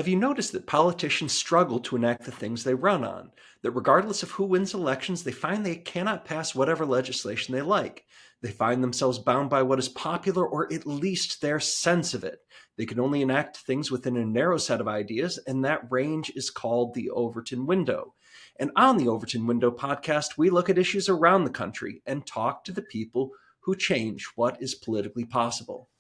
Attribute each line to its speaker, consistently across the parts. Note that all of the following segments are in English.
Speaker 1: Have you noticed that politicians struggle to enact the things they run on? That regardless of who wins elections, they find they cannot pass whatever legislation they like. They find themselves bound by what is popular, or at least their sense of it. They can only enact things within a narrow set of ideas, and that range is called the Overton Window. And on the Overton Window podcast, we look at issues around the country and talk to the people who change what is politically possible.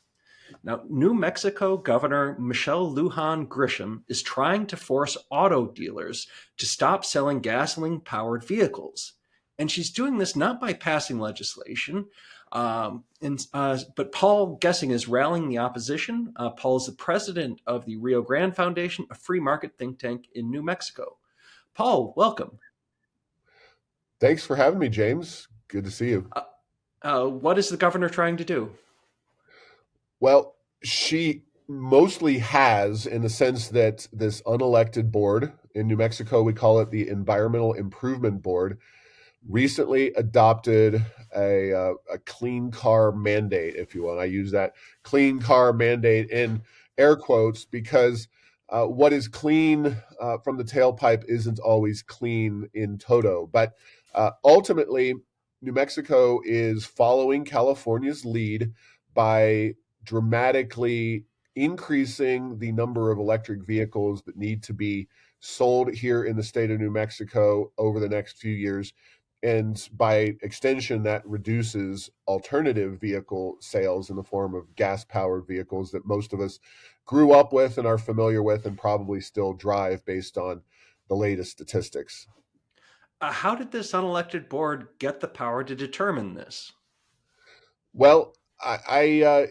Speaker 1: Now, New Mexico Governor Michelle Lujan Grisham is trying to force auto dealers to stop selling gasoline-powered vehicles. And she's doing this not by passing legislation, but Paul Gessing is rallying the opposition. Paul is the president of the Rio Grande Foundation, a free market think tank in New Mexico. Paul, welcome.
Speaker 2: Thanks for having me, James. Good to see you.
Speaker 1: What is the governor trying to do?
Speaker 2: Well, she mostly has, in the sense that this unelected board in New Mexico, we call it the Environmental Improvement Board, recently adopted a clean car mandate, if you will. I use that clean car mandate in air quotes because what is clean from the tailpipe isn't always clean in toto. But ultimately, New Mexico is following California's lead by dramatically increasing the number of electric vehicles that need to be sold here in the state of New Mexico over the next few years. And by extension, that reduces alternative vehicle sales in the form of gas-powered vehicles that most of us grew up with and are familiar with and probably still drive based on the latest statistics.
Speaker 1: How did this unelected board get the power to determine this?
Speaker 2: Well, I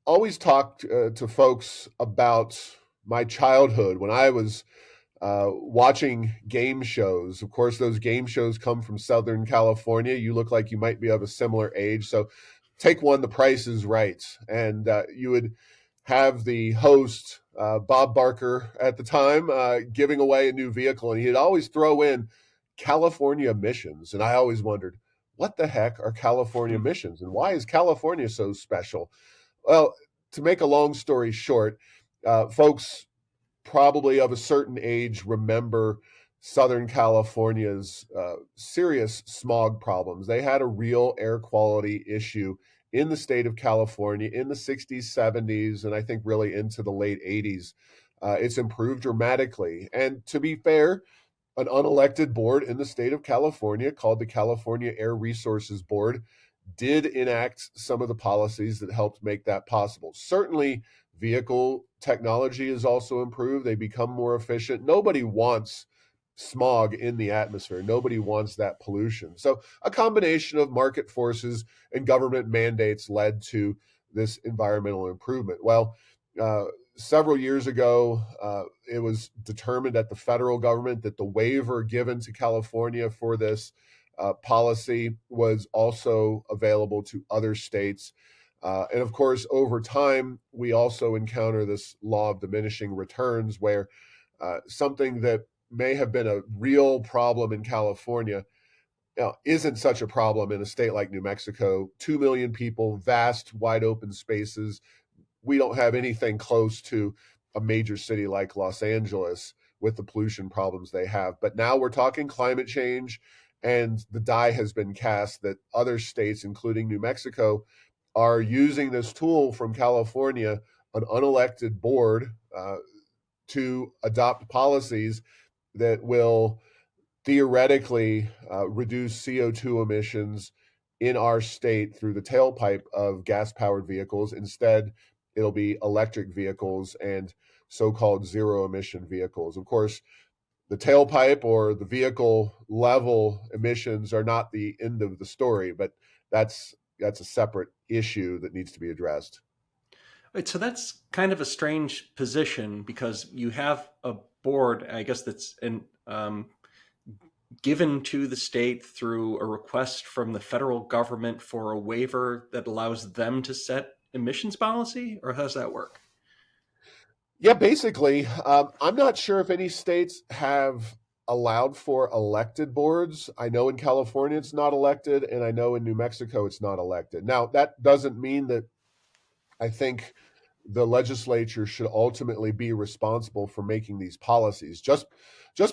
Speaker 2: always talked to folks about my childhood when I was watching game shows. Of course, those game shows come from Southern California. You look like you might be of a similar age. So take one, The Price is Right. And you would have the host, Bob Barker at the time, giving away a new vehicle. And he'd always throw in California emissions. And I always wondered, what the heck are California emissions? And why is California so special? Well, to make a long story short, folks probably of a certain age remember Southern California's serious smog problems. They had a real air quality issue in the state of California in the 60s, 70s, and I think really into the late 80s. It's improved dramatically. And to be fair, an unelected board in the state of California called the California Air Resources Board did enact some of the policies that helped make that possible. Certainly, vehicle technology is also improved. They become more efficient. Nobody wants smog in the atmosphere. Nobody wants that pollution. So a combination of market forces and government mandates led to this environmental improvement. Well, several years ago, it was determined at the federal government that the waiver given to California for this policy was also available to other states. And of course, over time, we also encounter this law of diminishing returns where something that may have been a real problem in California isn't such a problem in a state like New Mexico. 2 million people, vast, wide open spaces. We don't have anything close to a major city like Los Angeles with the pollution problems they have. But now we're talking climate change, and the die has been cast that other states, including New Mexico, are using this tool from California, an unelected board, to adopt policies that will theoretically reduce CO2 emissions in our state through the tailpipe of gas-powered vehicles. Instead, it'll be electric vehicles and so-called zero-emission vehicles. Of course, the tailpipe or the vehicle level emissions are not the end of the story, but that's a separate issue that needs to be addressed.
Speaker 1: Right, so that's kind of a strange position because you have a board, I guess, that's given to the state through a request from the federal government for a waiver that allows them to set emissions policy, or how does that work?
Speaker 2: Yeah, basically, I'm not sure if any states have allowed for elected boards. I know in California it's not elected, and I know in New Mexico it's not elected. Now, that doesn't mean that I think the legislature should ultimately be responsible for making these policies. Just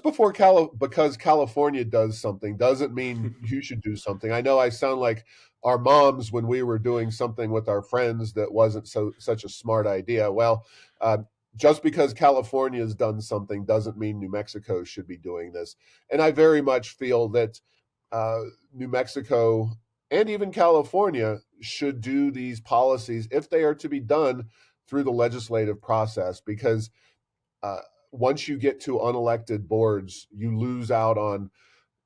Speaker 2: because California does something doesn't mean you should do something. I know I sound like our moms when we were doing something with our friends that wasn't such a smart idea. Well, uh, just because California has done something doesn't mean New Mexico should be doing this. And I very much feel that uh, New Mexico and even California should do these policies if they are to be done through the legislative process, because uh, once you get to unelected boards, you lose out on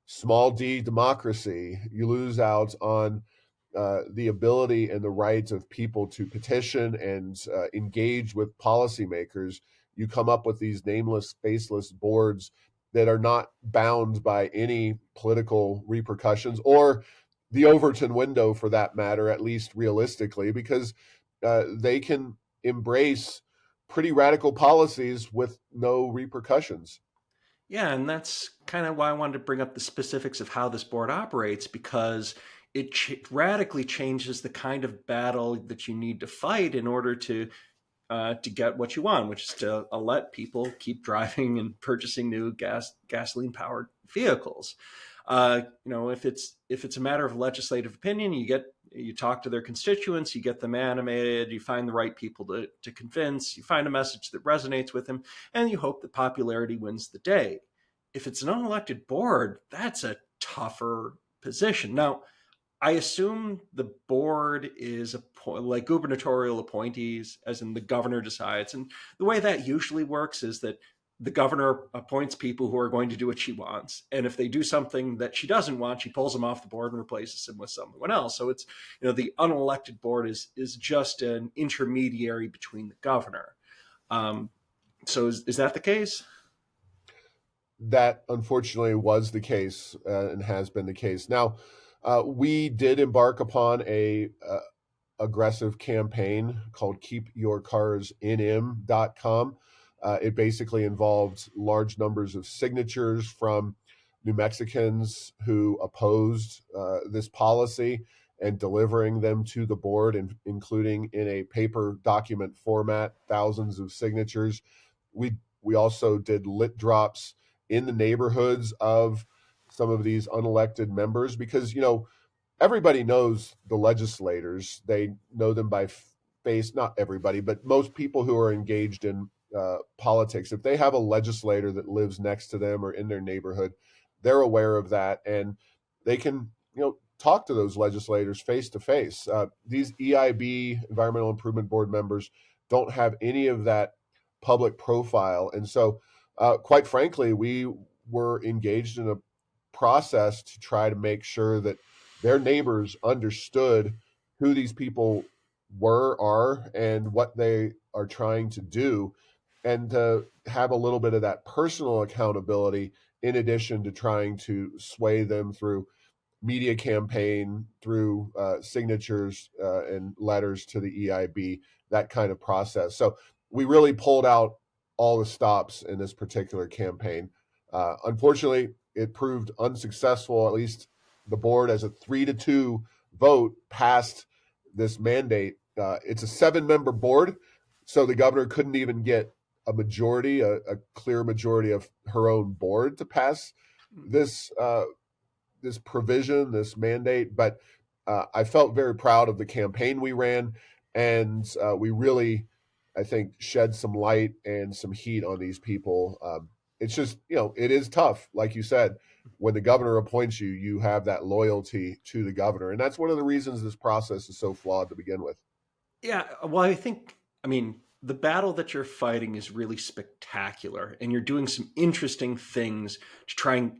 Speaker 2: small d democracy. You lose out on the ability and the rights of people to petition and engage with policymakers. You come up with these nameless, faceless boards that are not bound by any political repercussions or the Overton window, for that matter, at least realistically, because they can embrace pretty radical policies with no repercussions.
Speaker 1: Yeah, and that's kind of why I wanted to bring up the specifics of how this board operates, because it radically changes the kind of battle that you need to fight in order to get what you want, which is to let people keep driving and purchasing new gasoline powered vehicles. If it's a matter of legislative opinion, you talk to their constituents, you get them animated, you find the right people to convince, you find a message that resonates with them, and you hope that popularity wins the day. If it's an unelected board, that's a tougher position. Now, I assume the board is like gubernatorial appointees, as in the governor decides. And the way that usually works is that the governor appoints people who are going to do what she wants. And if they do something that she doesn't want, she pulls them off the board and replaces them with someone else. So it's, the unelected board is just an intermediary between the governor. So is that the case?
Speaker 2: That unfortunately was the case and has been the case. Now, we did embark upon a aggressive campaign called keepyourcarsnm.com. It basically involved large numbers of signatures from New Mexicans who opposed this policy and delivering them to the board, and including in a paper document format, thousands of signatures. We also did lit drops in the neighborhoods of some of these unelected members, because everybody knows the legislators. They know them by face. Not everybody, but most people who are engaged in politics, if they have a legislator that lives next to them or in their neighborhood, they're aware of that, and they can talk to those legislators face to face. These EIB, Environmental Improvement Board members, don't have any of that public profile, and so quite frankly, we were engaged in a process to try to make sure that their neighbors understood who these people are, and what they are trying to do, and to have a little bit of that personal accountability in addition to trying to sway them through media campaign, through signatures and letters to the EIB, that kind of process. So we really pulled out all the stops in this particular campaign. Unfortunately, it proved unsuccessful. At least the board, as a 3-2 vote, passed this mandate. It's a 7-member board, so the governor couldn't even get a majority, a clear majority of her own board to pass this this provision, this mandate. But I felt very proud of the campaign we ran, and we really, I think, shed some light and some heat on these people. It's just, it is tough. Like you said, when the governor appoints you, you have that loyalty to the governor. And that's one of the reasons this process is so flawed to begin with.
Speaker 1: Yeah, well, I mean, the battle that you're fighting is really spectacular, and you're doing some interesting things to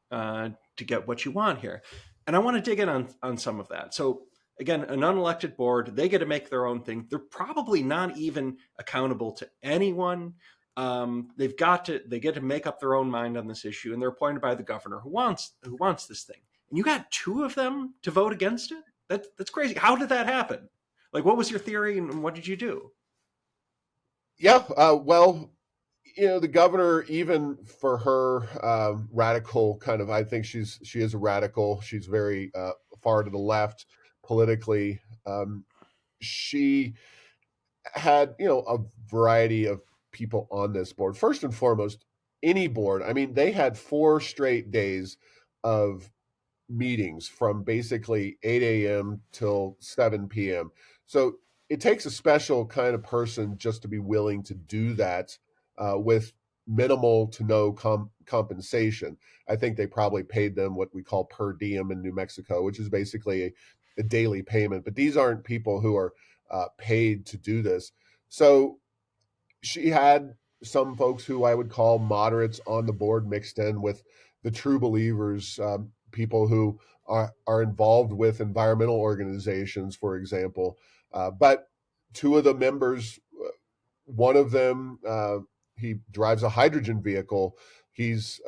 Speaker 1: to get what you want here. And I want to dig in on some of that. So again, an unelected board, they get to make their own thing. They're probably not even accountable to anyone. They get to make up their own mind on this issue, and they're appointed by the governor who wants this thing. And you got two of them to vote against it. That's crazy. How did that happen? Like, what was your theory and what did you do?
Speaker 2: Yeah, well, the governor, even for her radical kind of, I think she is a radical. She's very far to the left politically. she had, a variety of people on this board. First and foremost, any board, I mean, they had 4 straight days of meetings from basically 8 a.m. till 7 p.m. So it takes a special kind of person just to be willing to do that with minimal to no compensation. I think they probably paid them what we call per diem in New Mexico, which is basically a daily payment. But these aren't people who are paid to do this. So she had some folks who I would call moderates on the board mixed in with the true believers, people who are involved with environmental organizations, for example. But two of the members, one of them, he drives a hydrogen vehicle. He's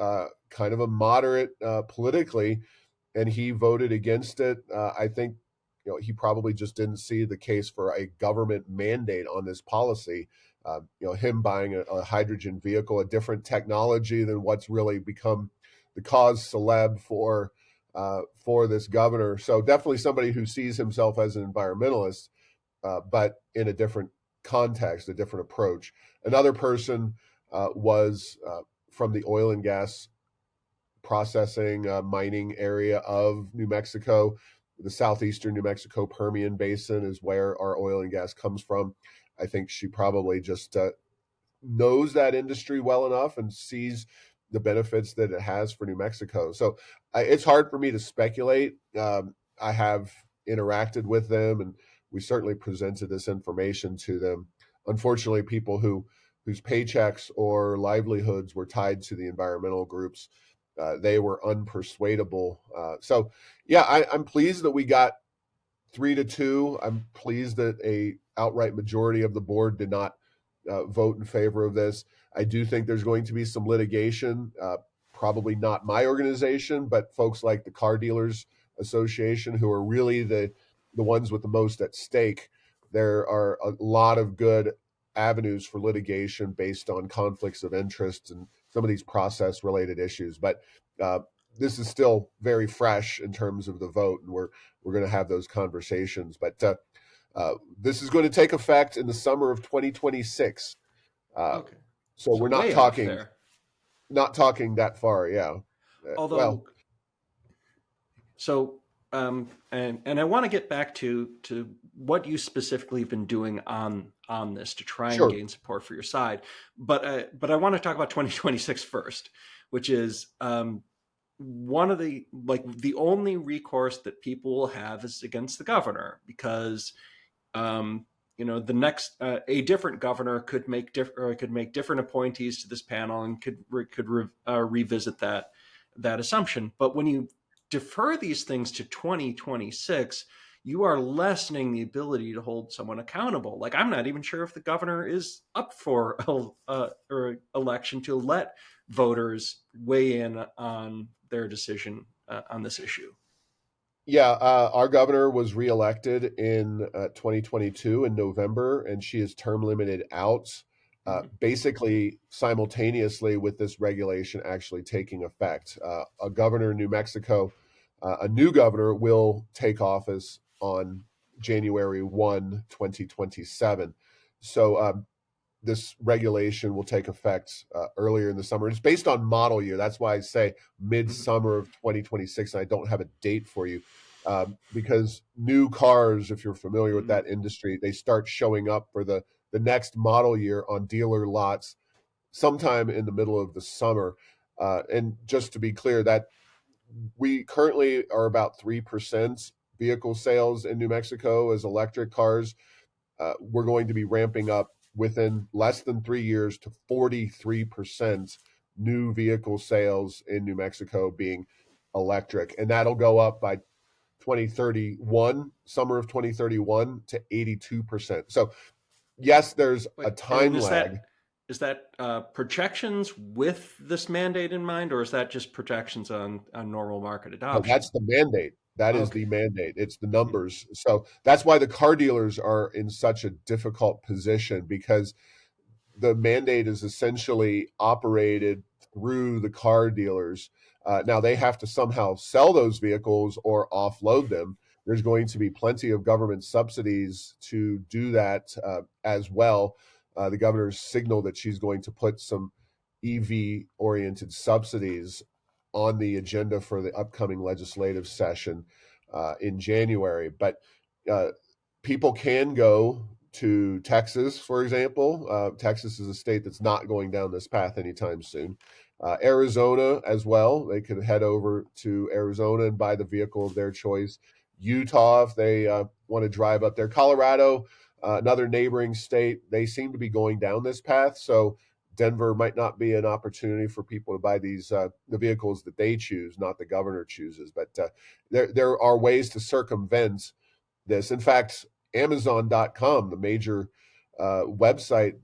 Speaker 2: kind of a moderate politically, and he voted against it. I think he probably just didn't see the case for a government mandate on this policy. Him buying a hydrogen vehicle, a different technology than what's really become the cause celeb for this governor. So definitely somebody who sees himself as an environmentalist, but in a different context, a different approach. Another person was from the oil and gas processing, mining area of New Mexico. The southeastern New Mexico Permian Basin is where our oil and gas comes from. I think she probably just knows that industry well enough and sees the benefits that it has for New Mexico. So it's hard for me to speculate. I have interacted with them, and we certainly presented this information to them. Unfortunately, people whose paychecks or livelihoods were tied to the environmental groups, they were unpersuadable. I'm pleased that we got 3-2. I'm pleased that a outright majority of the board did not vote in favor of this. I do think there's going to be some litigation, probably not my organization, but folks like the Car Dealers Association, who are really the ones with the most at stake. There are a lot of good avenues for litigation based on conflicts of interest and some of these process related issues. But this is still very fresh in terms of the vote, and we're going to have those conversations. But this is going to take effect in the summer of 2026.
Speaker 1: Okay.
Speaker 2: So we're not talking that far. Yeah.
Speaker 1: Although, and I want to get back to what you specifically have been doing on this to try and gain support for your side. But I want to talk about 2026 first, which is one of the only recourse that people will have is against the governor, because the next a different governor could make different appointees to this panel and could revisit that assumption. But when you defer these things to 2026, you are lessening the ability to hold someone accountable. Like, I'm not even sure if the governor is up for election to let voters weigh in on their decision on this issue.
Speaker 2: Yeah, our governor was reelected in 2022 in November, and she is term limited out basically simultaneously with this regulation actually taking effect. A governor in New Mexico, a new governor, will take office on January 1, 2027. So this regulation will take effect earlier in the summer. It's based on model year. That's why I say midsummer of 2026. And I don't have a date for you because new cars, if you're familiar with that industry, they start showing up for the next model year on dealer lots sometime in the middle of the summer. And just to be clear, that we currently are about 3% vehicle sales in New Mexico as electric cars. We're going to be ramping up within less than 3 years to 43% new vehicle sales in New Mexico being electric. And that'll go up by 2031, summer of 2031, to 82%. So yes, there's a time lag.
Speaker 1: Is that projections with this mandate in mind, or is that just projections on normal market adoption?
Speaker 2: No, that's the mandate. That is the mandate. It's the numbers. So that's why the car dealers are in such a difficult position, because the mandate is essentially operated through the car dealers. Now they have to somehow sell those vehicles or offload them. there's going to be plenty of government subsidies to do that as well. The governor's signaled that she's going to put some EV oriented subsidies on the agenda for the upcoming legislative session in January. But uh, people can go to Texas, for example. Texas is a state that's not going down this path anytime soon. Arizona as well. They could head over to Arizona and buy the vehicle of their choice. Utah, if they want to drive up there. Colorado, another neighboring state, they seem to be going down this path. So Denver might not be an opportunity for people to buy these the vehicles that they choose, not the governor chooses. But there are ways to circumvent this. In fact, Amazon.com, the major website,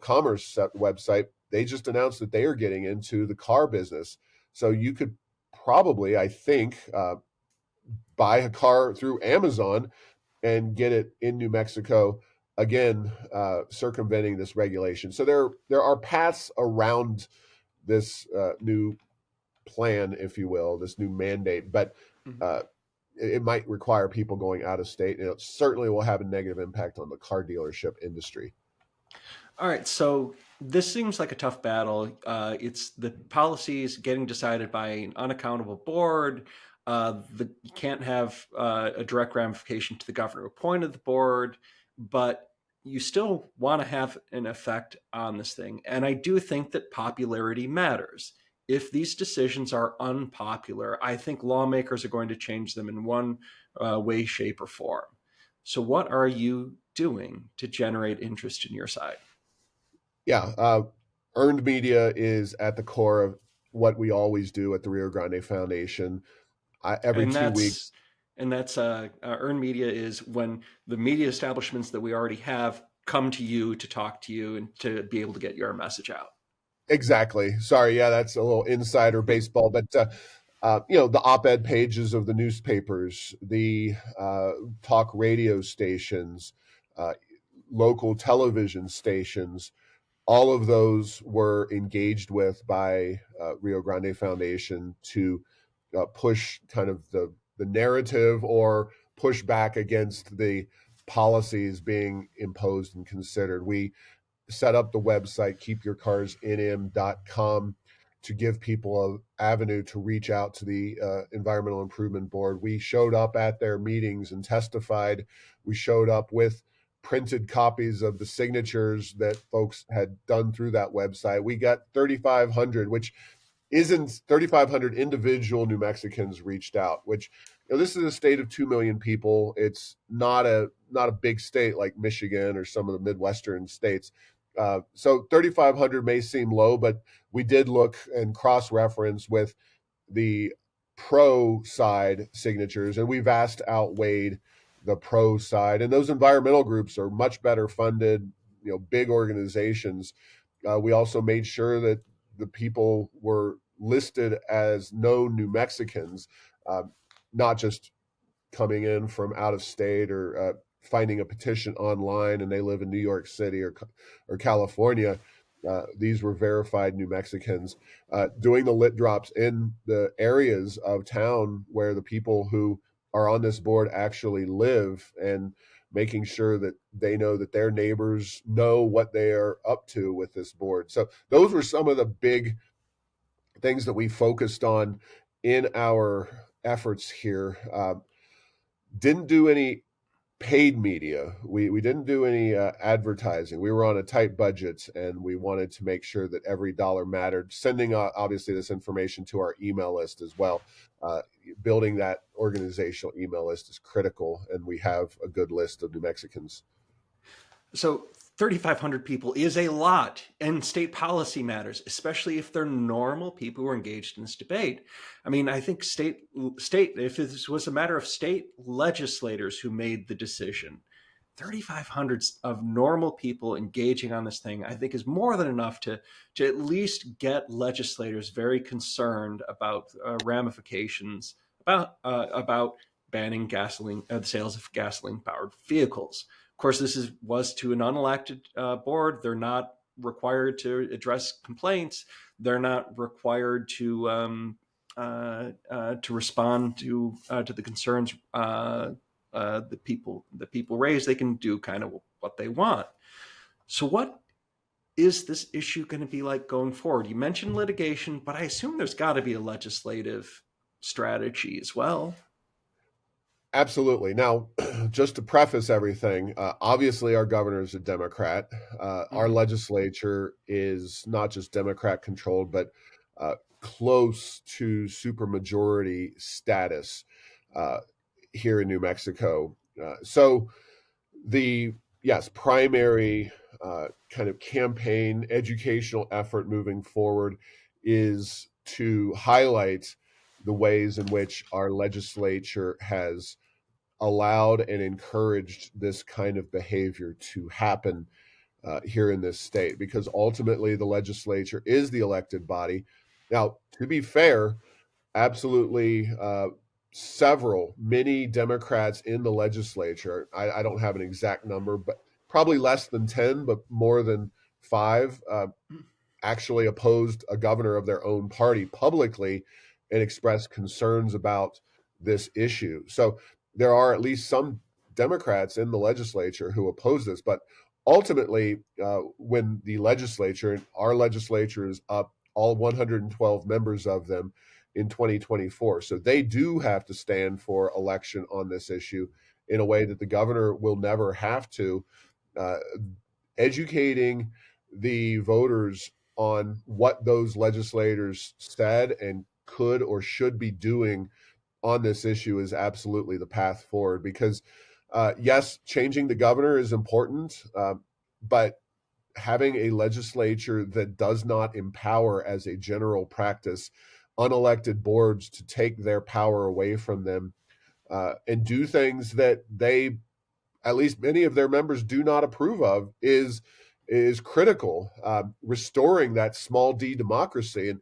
Speaker 2: commerce website, they just announced that they are getting into the car business. So you could probably, I think, buy a car through Amazon and get it in New Mexico, again, circumventing this regulation. So there are paths around this new plan, if you will, this new mandate, but it might require people going out of state, and it certainly will have a negative impact on the car dealership industry.
Speaker 1: All right, so this seems like a tough battle. It's the policies getting decided by an unaccountable board. You can't have a direct ramification to the governor who appointed the board, but you still want to have an effect on this thing. And I do think that popularity matters. If these decisions are unpopular, I think lawmakers are going to change them in one way, shape, or form. So what are you doing to generate interest in your side?
Speaker 2: Yeah, earned media is at the core of what we always do at the Rio Grande Foundation. Every
Speaker 1: And
Speaker 2: 2 weeks.
Speaker 1: that's earned media is when the media establishments that we already have come to you to talk to you and to be able to get your message out.
Speaker 2: Exactly. Sorry, yeah, that's a little insider baseball, but the op-ed pages of the newspapers, the talk radio stations, uh, local television stations, all of those were engaged with by Rio Grande Foundation to push kind of the narrative or push back against the policies being imposed and considered. We set up the website keepyourcarsnm.com to give people an avenue to reach out to the Environmental Improvement Board. We showed up at their meetings and testified. We showed up with printed copies of the signatures that folks had done through that website. We got 3,500, which isn't 3,500 individual New Mexicans reached out, which this is a state of 2 million people. It's not a big state like Michigan or some of the Midwestern states. So 3,500 may seem low, but we did look and cross-reference with the pro side signatures, and we vast outweighed the pro side. And those environmental groups are much better funded, big organizations. We also made sure that the people were listed as known New Mexicans, not just coming in from out of state or finding a petition online and they live in New York City or California. These were verified New Mexicans doing the lit drops in the areas of town where the people who are on this board actually live, and making sure that they know that their neighbors know what they are up to with this board. So those were some of the big things that we focused on in our efforts here. Didn't do any paid media. We didn't do any advertising. We were on a tight budget, and we wanted to make sure that every dollar mattered. Sending obviously this information to our email list as well. Building that organizational email list is critical, and we have a good list of New Mexicans.
Speaker 1: So 3,500 people is a lot, and state policy matters, especially if they're normal people who are engaged in this debate. I mean, I think state, if this was a matter of state legislators who made the decision, 3,500 of normal people engaging on this thing, I think, is more than enough to at least get legislators very concerned about ramifications about banning gasoline, the sales of gasoline-powered vehicles. Of course, this was to an unelected board. They're not required to address complaints. They're not required to to respond to the concerns the people raise. They can do kind of what they want. So what is this issue going to be like going forward? You mentioned litigation, but I assume there's got to be a legislative strategy as well.
Speaker 2: Absolutely. Now, just to preface everything, obviously our governor is a Democrat. Our legislature is not just Democrat controlled, but close to supermajority status here in New Mexico. So the primary kind of campaign educational effort moving forward is to highlight the ways in which our legislature has allowed and encouraged this kind of behavior to happen here in this state, because ultimately the legislature is the elected body. Now, to be fair, absolutely many Democrats in the legislature, I don't have an exact number, but probably less than 10, but more than 5, actually opposed a governor of their own party publicly and expressed concerns about this issue. So there are at least some Democrats in the legislature who oppose this, but ultimately, when the legislature, our legislature is up, all 112 members of them in 2024. So they do have to stand for election on this issue in a way that the governor will never have to. Educating the voters on what those legislators said and could or should be doing on this issue is absolutely the path forward, because yes, changing the governor is important, but having a legislature that does not empower, as a general practice, unelected boards to take their power away from them and do things that they, at least many of their members, do not approve of is critical. Restoring that small d democracy. And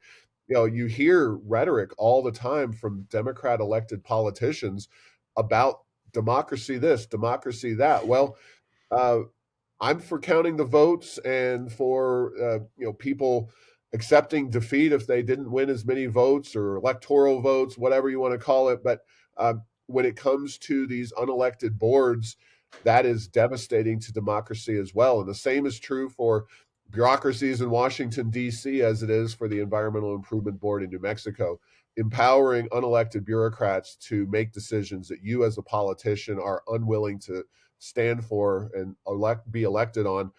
Speaker 2: you hear rhetoric all the time from Democrat elected politicians about democracy this, democracy that. Well, I'm for counting the votes and for people accepting defeat if they didn't win as many votes or electoral votes, whatever you want to call it. But when it comes to these unelected boards, that is devastating to democracy as well. And the same is true for bureaucracies in Washington, D.C., as it is for the Environmental Improvement Board in New Mexico. Empowering unelected bureaucrats to make decisions that you as a politician are unwilling to stand for and be elected on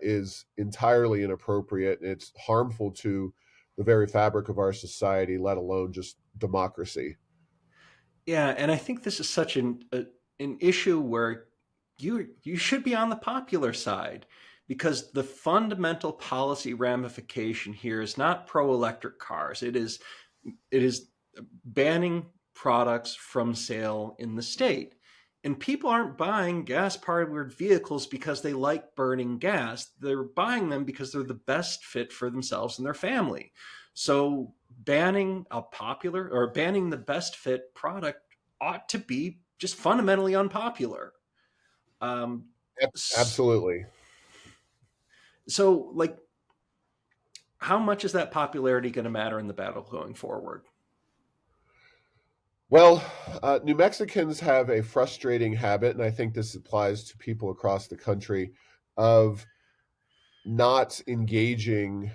Speaker 2: is entirely inappropriate. And it's harmful to the very fabric of our society, let alone just democracy.
Speaker 1: Yeah, and I think this is such an issue where you should be on the popular side, because the fundamental policy ramification here is not pro-electric cars. It is banning products from sale in the state. And people aren't buying gas-powered vehicles because they like burning gas. They're buying them because they're the best fit for themselves and their family. So banning the best fit product ought to be just fundamentally unpopular.
Speaker 2: Absolutely.
Speaker 1: So, how much is that popularity going to matter in the battle going forward?
Speaker 2: Well, New Mexicans have a frustrating habit, and I think this applies to people across the country, of not engaging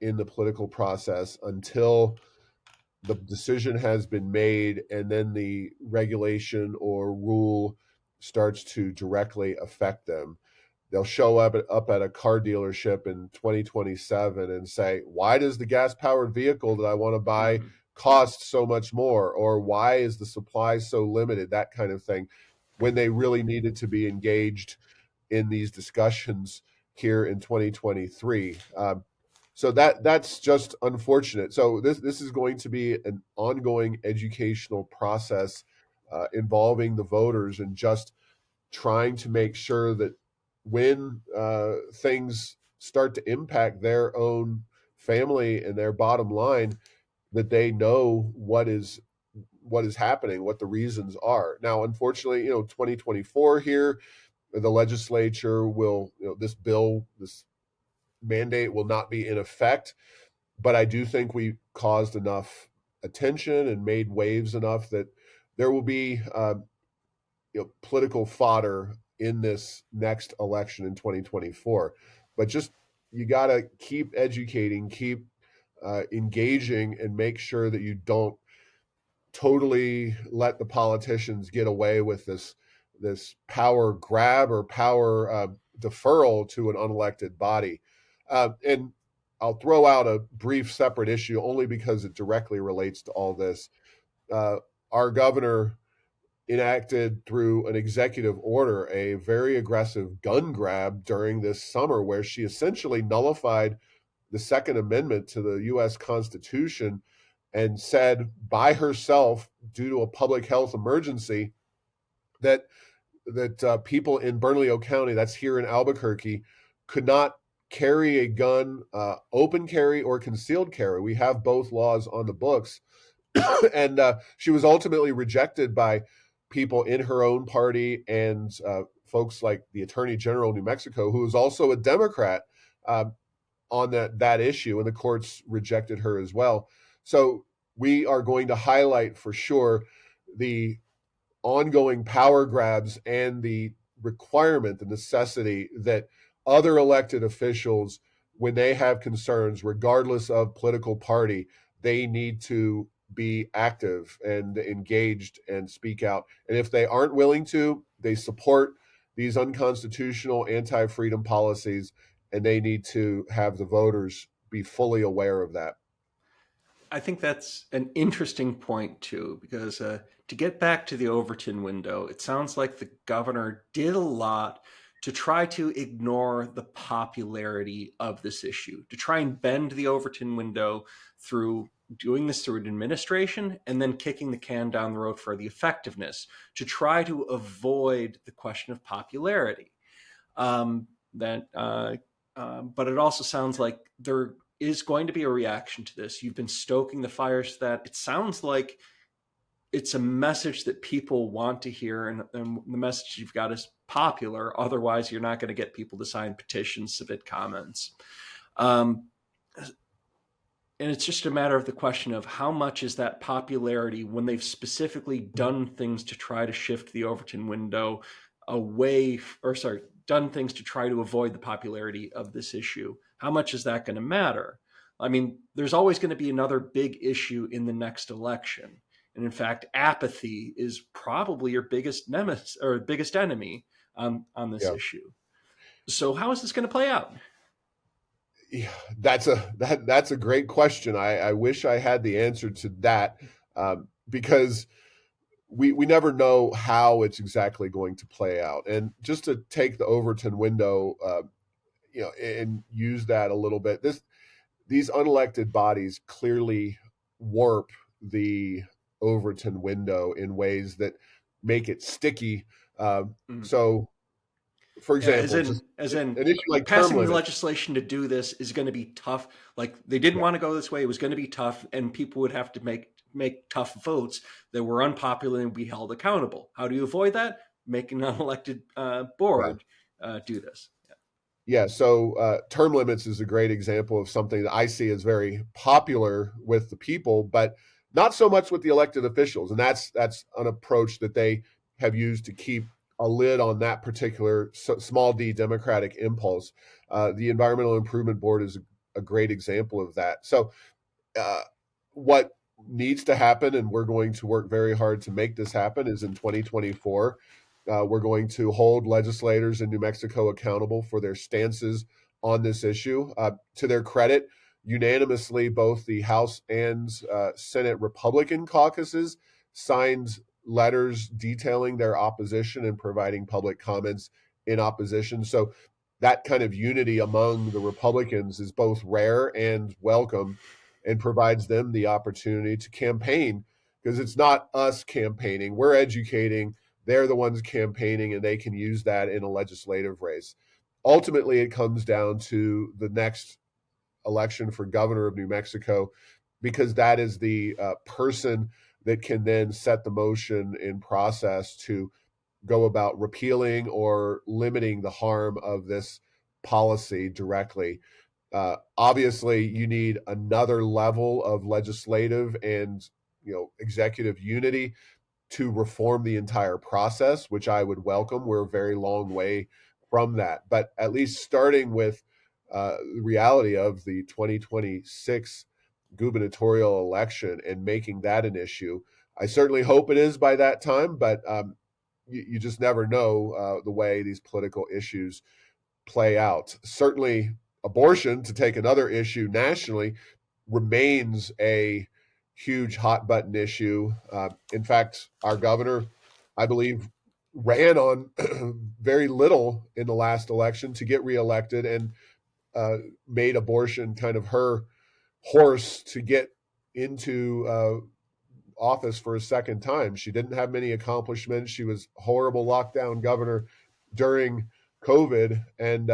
Speaker 2: in the political process until the decision has been made, and then the regulation or rule starts to directly affect them. They'll show up at a car dealership in 2027 and say, why does the gas-powered vehicle that I want to buy cost so much more? Or why is the supply so limited? That kind of thing, when they really needed to be engaged in these discussions here in 2023. So that's just unfortunate. So this is going to be an ongoing educational process involving the voters, and just trying to make sure that when things start to impact their own family and their bottom line, that they know what is happening, what the reasons are. Now, unfortunately, 2024 here, the legislature will, this mandate will not be in effect, but I do think we caused enough attention and made waves enough that there will be political fodder in this next election in 2024. But just you got to keep educating, keep engaging, and make sure that you don't totally let the politicians get away with this power grab or power deferral to an unelected body. And I'll throw out a brief separate issue only because it directly relates to all this. Our governor enacted through an executive order a very aggressive gun grab during this summer where she essentially nullified the Second Amendment to the U.S. Constitution and said by herself, due to a public health emergency, that people in Bernalillo County, that's here in Albuquerque, could not carry a gun, open carry or concealed carry. We have both laws on the books. And she was ultimately rejected by people in her own party and folks like the Attorney General of New Mexico, who is also a Democrat, on that issue, and the courts rejected her as well. So we are going to highlight for sure the ongoing power grabs and the requirement, the necessity that other elected officials, when they have concerns, regardless of political party, they need to be active and engaged and speak out. And if they aren't willing to, they support these unconstitutional anti-freedom policies, and they need to have the voters be fully aware of that.
Speaker 1: I think that's an interesting point too, because to get back to the Overton window, it sounds like the governor did a lot to try to ignore the popularity of this issue, to try and bend the Overton window through doing this through an administration and then kicking the can down the road for the effectiveness, to try to avoid the question of popularity. But it also sounds like there is going to be a reaction to this. You've been stoking the fires that it sounds like it's a message that people want to hear, and the message you've got is popular. Otherwise, you're not going to get people to sign petitions, submit comments. And it's just a matter of the question of how much is that popularity when they've specifically done things to try to shift the Overton window done things to try to avoid the popularity of this issue. How much is that going to matter? I mean, there's always going to be another big issue in the next election. And in fact, apathy is probably your biggest nemesis or biggest enemy on this issue. So how is this going to play out?
Speaker 2: Yeah, that's a great question. I wish I had the answer to that, because we never know how it's exactly going to play out. And just to take the Overton window, and use that a little bit, these unelected bodies clearly warp the Overton window in ways that make it sticky. So, for example,
Speaker 1: as in
Speaker 2: an issue like
Speaker 1: passing the legislation to do this is going to be tough. Like they didn't want to go this way; it was going to be tough, and people would have to make tough votes that were unpopular and be held accountable. How do you avoid that? Make an unelected board do this.
Speaker 2: Yeah, so term limits is a great example of something that I see as very popular with the people, but not so much with the elected officials. And that's an approach that they have used to keep a lid on that particular small d democratic impulse. The Environmental Improvement Board is a great example of that. So what needs to happen, and we're going to work very hard to make this happen, is in 2024, we're going to hold legislators in New Mexico accountable for their stances on this issue. To their credit, unanimously, both the House and Senate Republican caucuses signed letters detailing their opposition and providing public comments in opposition. So that kind of unity among the Republicans is both rare and welcome, and provides them the opportunity to campaign, because it's not us campaigning. We're educating. They're the ones campaigning, and they can use that in a legislative race. Ultimately, it comes down to the next election for governor of New Mexico, because that is the person that can then set the motion in process to go about repealing or limiting the harm of this policy directly. Obviously, you need another level of legislative and executive unity to reform the entire process, which I would welcome. We're a very long way from that, but at least starting with the reality of the 2026 gubernatorial election and making that an issue. I certainly hope it is by that time, but you just never know the way these political issues play out. Certainly, abortion, to take another issue nationally, remains a huge hot button issue. In fact, our governor, I believe, ran on very little in the last election to get reelected and made abortion kind of her horse to get into office for a second time. She didn't have many accomplishments. She was a horrible lockdown governor during COVID, and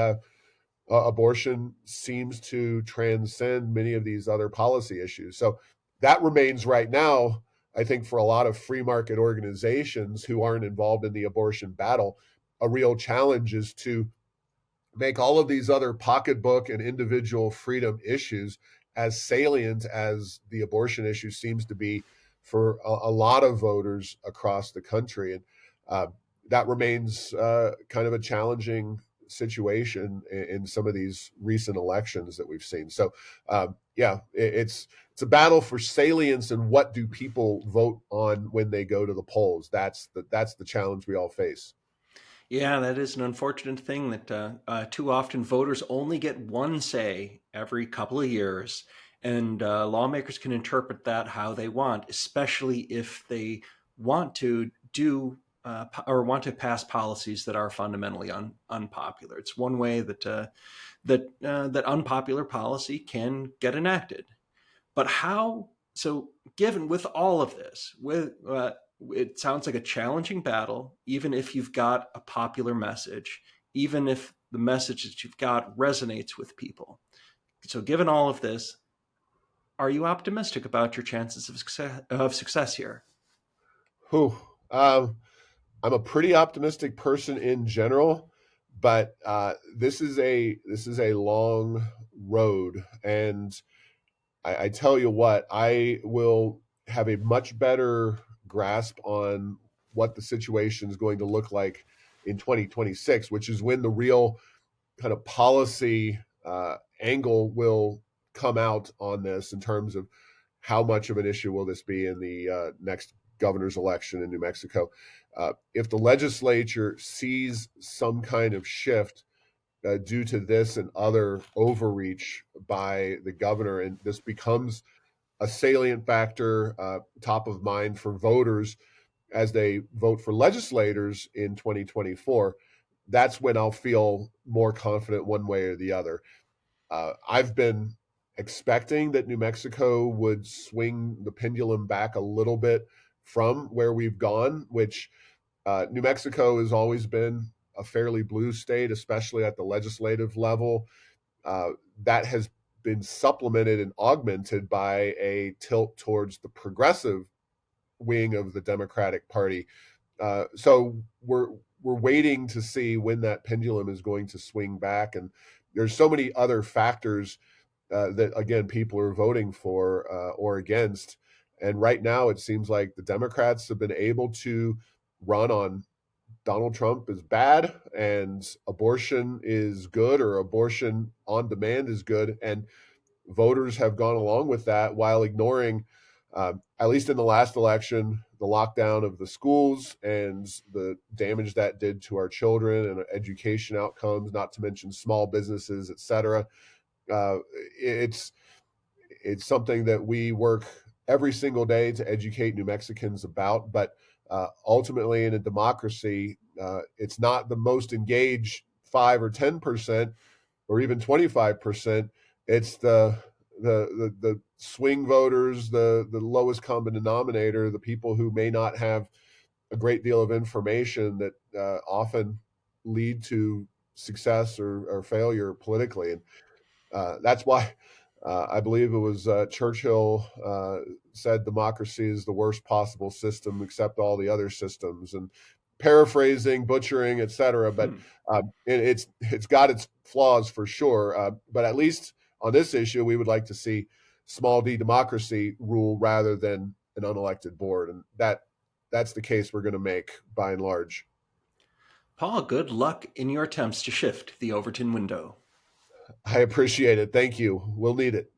Speaker 2: abortion seems to transcend many of these other policy issues. So that remains right now, I think, for a lot of free market organizations who aren't involved in the abortion battle, a real challenge is to make all of these other pocketbook and individual freedom issues as salient as the abortion issue seems to be for a lot of voters across the country. And that remains kind of a challenging situation in some of these recent elections that we've seen. So, it's a battle for salience and what do people vote on when they go to the polls. That's the challenge we all face.
Speaker 1: Yeah, that is an unfortunate thing that too often voters only get one say every couple of years, and lawmakers can interpret that how they want, especially if they want to do or want to pass policies that are fundamentally unpopular. It's one way that unpopular policy can get enacted. But how? So, given with all of this, it sounds like a challenging battle, even if you've got a popular message, even if the message that you've got resonates with people. So, given all of this, are you optimistic about your chances of success here?
Speaker 2: Whew. I'm a pretty optimistic person in general, but this is a long road, and I tell you what, I will have a much better grasp on what the situation is going to look like in 2026, which is when the real kind of policy angle will come out on this in terms of how much of an issue will this be in the next governor's election in New Mexico. If the legislature sees some kind of shift due to this and other overreach by the governor, and this becomes a salient factor, top of mind for voters as they vote for legislators in 2024, that's when I'll feel more confident one way or the other. I've been expecting that New Mexico would swing the pendulum back a little bit from where we've gone, which New Mexico has always been a fairly blue state, especially at the legislative level. That has been supplemented and augmented by a tilt towards the progressive wing of the Democratic Party. So we're waiting to see when that pendulum is going to swing back, and there's so many other factors that again people are voting for or against. And right now, it seems like the Democrats have been able to run on Donald Trump is bad and abortion is good, or abortion on demand is good. And voters have gone along with that while ignoring, at least in the last election, the lockdown of the schools and the damage that did to our children and education outcomes, not to mention small businesses, et cetera. Uh, it's something that we work every single day to educate New Mexicans about. But ultimately, in a democracy, it's not the most engaged 5 or 10% or even 25%. It's the swing voters, the lowest common denominator, the people who may not have a great deal of information that often lead to success or failure politically. And that's why I believe it was Churchill said democracy is the worst possible system except all the other systems, and paraphrasing, butchering, etc. But it's got its flaws for sure. But at least on this issue, we would like to see small d democracy rule rather than an unelected board. And that's the case we're going to make by and large.
Speaker 1: Paul, good luck in your attempts to shift the Overton window.
Speaker 2: I appreciate it. Thank you. We'll need it.